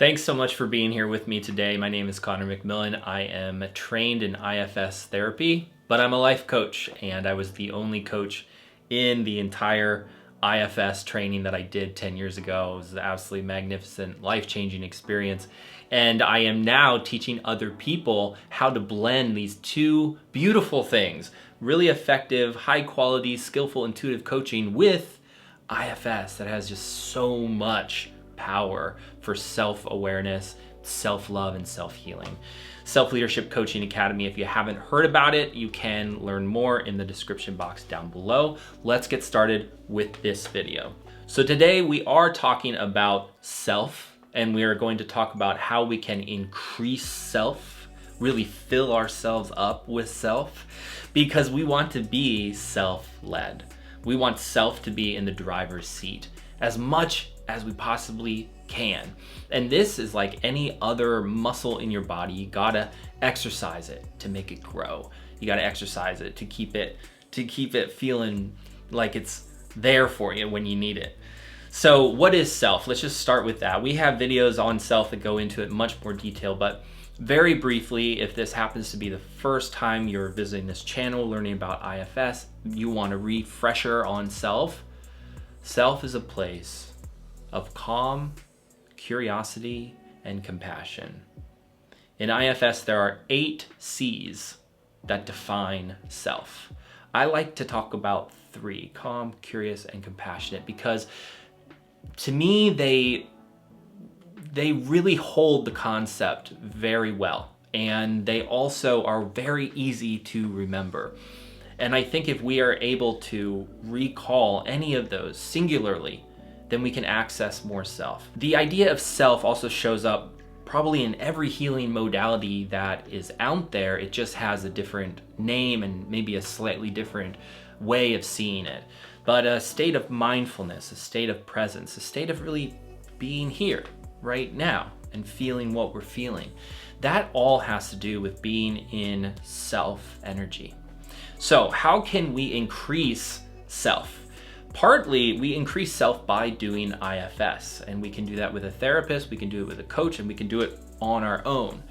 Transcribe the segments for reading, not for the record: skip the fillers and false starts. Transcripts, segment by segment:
Thanks so much for being here with me today. My name is Conor McMillen. I am trained in IFS therapy, but I'm a life coach, and I was the only coach in the entire IFS training that I did 10 years ago. It was an absolutely magnificent, life-changing experience. And I am now teaching other people how to blend these two beautiful things, really effective, high-quality, skillful, intuitive coaching with IFS that has just so much power for self-awareness, self-love, and self-healing. Self-Leadership Coaching Academy. If you haven't heard about it, you can learn more in the description box down below. Let's get started with this video. So today we are talking about self, and we are going to talk about how we can increase self, really fill ourselves up with self, because we want to be self-led. We want self to be in the driver's seat as much as we possibly can. And this is like any other muscle in your body. You gotta exercise it to make it grow. You gotta exercise it to keep it feeling like it's there for you when you need it. So what is self? Let's just start with that. We have videos on self that go into it in much more detail, but very briefly, if this happens to be the first time you're visiting this channel, learning about IFS, you want a refresher on self. Self is a place of calm, curiosity, and compassion. In IFS, there are 8 C's that define self. I like to talk about 3, calm, curious, and compassionate, because to me, they really hold the concept very well, and they also are very easy to remember. And I think if we are able to recall any of those singularly, then we can access more self. The idea of self also shows up probably in every healing modality that is out there. It just has a different name and maybe a slightly different way of seeing it. But a state of mindfulness, a state of presence, a state of really being here right now and feeling what we're feeling. That all has to do with being in self energy. So how can we increase self? Partly, we increase self by doing IFS, and we can do that with a therapist, we can do it with a coach, and we can do it on our own.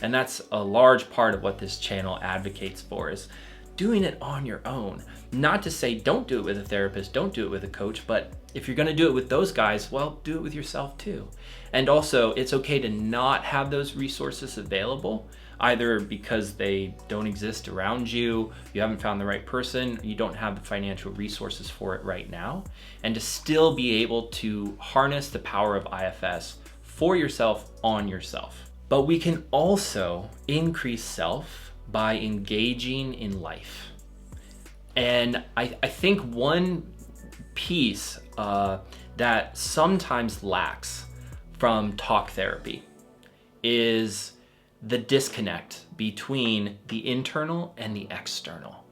And that's a large part of what this channel advocates for, is doing it on your own. Not to say don't do it with a therapist, don't do it with a coach, but if you're gonna do it with those guys, well, do it with yourself too. And also, it's okay to not have those resources available, either because they don't exist around you, you haven't found the right person, you don't have the financial resources for it right now, and to still be able to harness the power of IFS for yourself on yourself. But we can also increase self by engaging in life. And I think one piece that sometimes lacks from talk therapy is the disconnect between the internal and the external.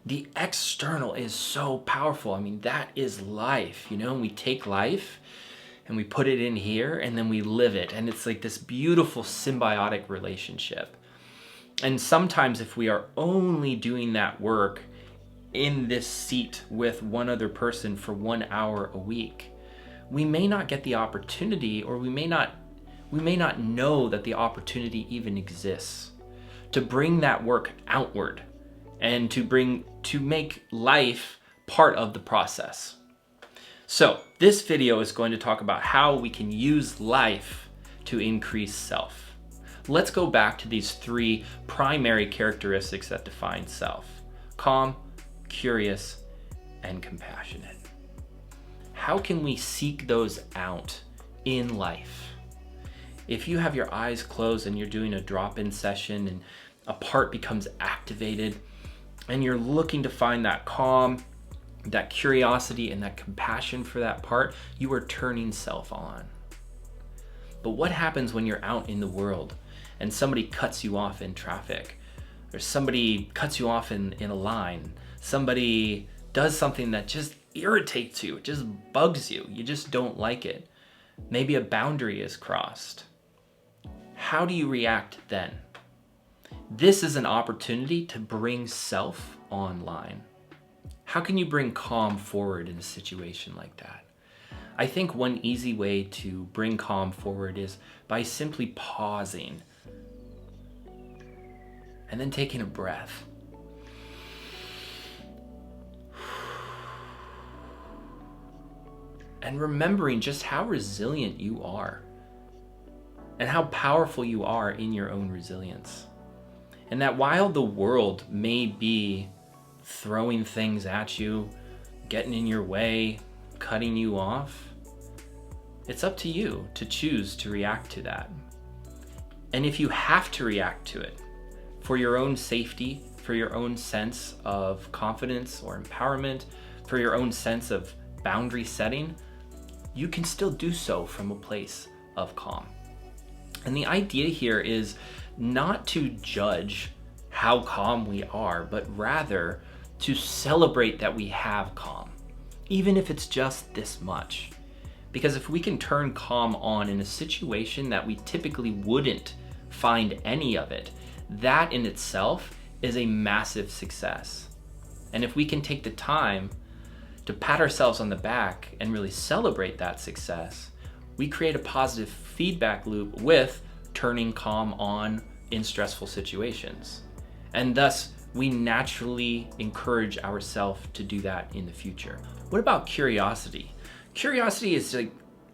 The external is so powerful. I mean, that is life, you know? We take life and we put it in here and then we live it. And it's like this beautiful symbiotic relationship. And sometimes if we are only doing that work in this seat with one other person for 1 hour a week, we may not get the opportunity, or we may not know that the opportunity even exists to bring that work outward and to make life part of the process. So this video is going to talk about how we can use life to increase self. Let's go back to these 3 primary characteristics that define self: calm, curious, and compassionate. How can we seek those out in life? If you have your eyes closed and you're doing a drop-in session and a part becomes activated and you're looking to find that calm, that curiosity, and that compassion for that part, you are turning self on. But what happens when you're out in the world and somebody cuts you off in traffic, or somebody cuts you off in a line, somebody does something that just irritates you, it just bugs you, you just don't like it? Maybe a boundary is crossed. How do you react then? This is an opportunity to bring self online. How can you bring calm forward in a situation like that? I think one easy way to bring calm forward is by simply pausing and then taking a breath. And remembering just how resilient you are and how powerful you are in your own resilience. And that while the world may be throwing things at you, getting in your way, cutting you off, it's up to you to choose to react to that. And if you have to react to it for your own safety, for your own sense of confidence or empowerment, for your own sense of boundary setting, you can still do so from a place of calm. And the idea here is not to judge how calm we are, but rather to celebrate that we have calm, even if it's just this much. Because if we can turn calm on in a situation that we typically wouldn't find any of it, that in itself is a massive success. And if we can take the time to pat ourselves on the back and really celebrate that success, we create a positive feedback loop with turning calm on in stressful situations. And thus, we naturally encourage ourselves to do that in the future. What about curiosity? Curiosity is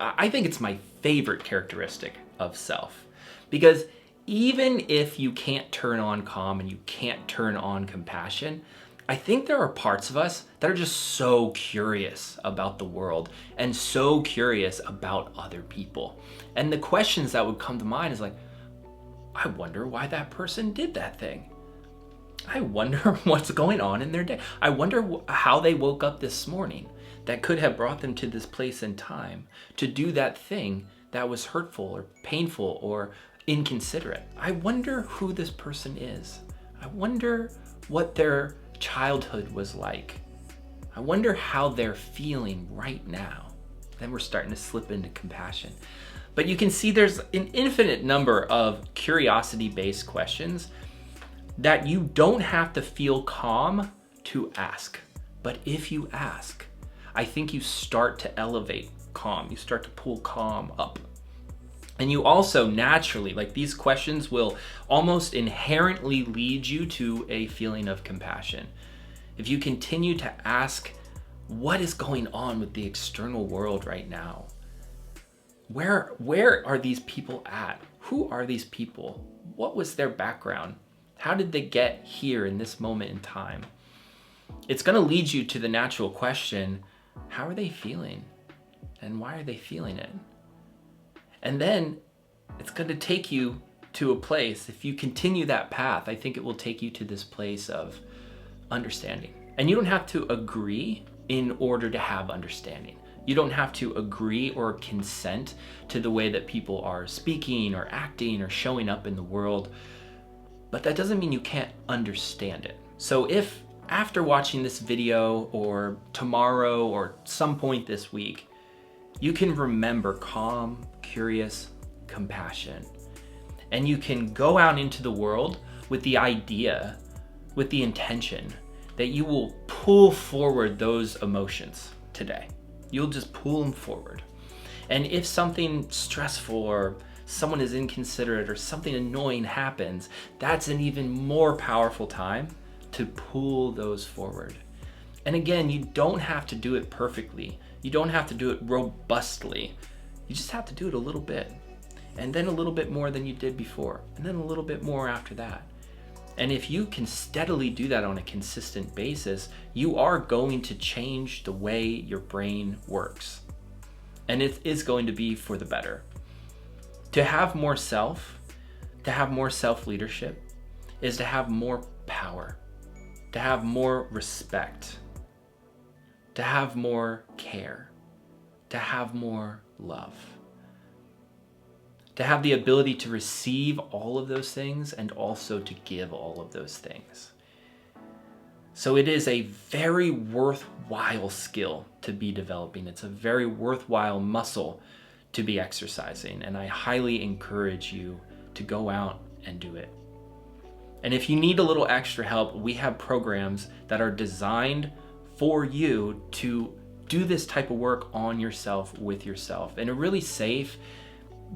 I think it's my favorite characteristic of self, because even if you can't turn on calm and you can't turn on compassion, I think there are parts of us that are just so curious about the world and so curious about other people. And the questions that would come to mind is like, I wonder why that person did that thing. I wonder what's going on in their day. I wonder how they woke up this morning that could have brought them to this place in time to do that thing that was hurtful or painful or inconsiderate. I wonder who this person is. I wonder what their childhood was like. I wonder how they're feeling right now. Then we're starting to slip into compassion. But you can see there's an infinite number of curiosity-based questions that you don't have to feel calm to ask. But if you ask, I think you start to elevate calm. You start to pull calm up. And you also naturally, these questions will almost inherently lead you to a feeling of compassion. If you continue to ask, what is going on with the external world right now? Where are these people at? Who are these people? What was their background? How did they get here in this moment in time? It's going to lead you to the natural question, how are they feeling? And why are they feeling it? And then it's going to take you to a place, if you continue that path, I think it will take you to this place of understanding. And you don't have to agree in order to have understanding. You don't have to agree or consent to the way that people are speaking or acting or showing up in the world, but that doesn't mean you can't understand it. So if after watching this video or tomorrow or some point this week, you can remember calm, curious, compassion, and you can go out into the world with the idea, with the intention that you will pull forward those emotions today. You'll just pull them forward. And if something stressful or someone is inconsiderate or something annoying happens, that's an even more powerful time to pull those forward. And again, you don't have to do it perfectly. You don't have to do it robustly. You just have to do it a little bit, and then a little bit more than you did before, and then a little bit more after that. And if you can steadily do that on a consistent basis, you are going to change the way your brain works. And it is going to be for the better. To have more self-leadership is to have more power, to have more respect, to have more care, to have more love, to have the ability to receive all of those things and also to give all of those things. So it is a very worthwhile skill to be developing. It's a very worthwhile muscle to be exercising, and I highly encourage you to go out and do it. And if you need a little extra help, we have programs that are designed for you to do this type of work on yourself with yourself in a really safe,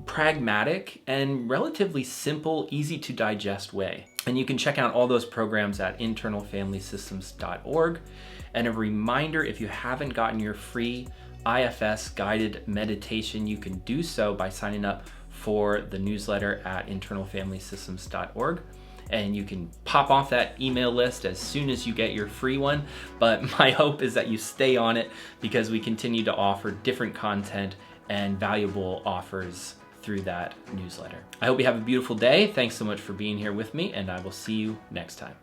pragmatic, and relatively simple, easy to digest way. And you can check out all those programs at internalfamilysystems.org. And a reminder, if you haven't gotten your free IFS guided meditation, you can do so by signing up for the newsletter at internalfamilysystems.org. And you can pop off that email list as soon as you get your free one. But my hope is that you stay on it, because we continue to offer different content and valuable offers through that newsletter. I hope you have a beautiful day. Thanks so much for being here with me, and I will see you next time.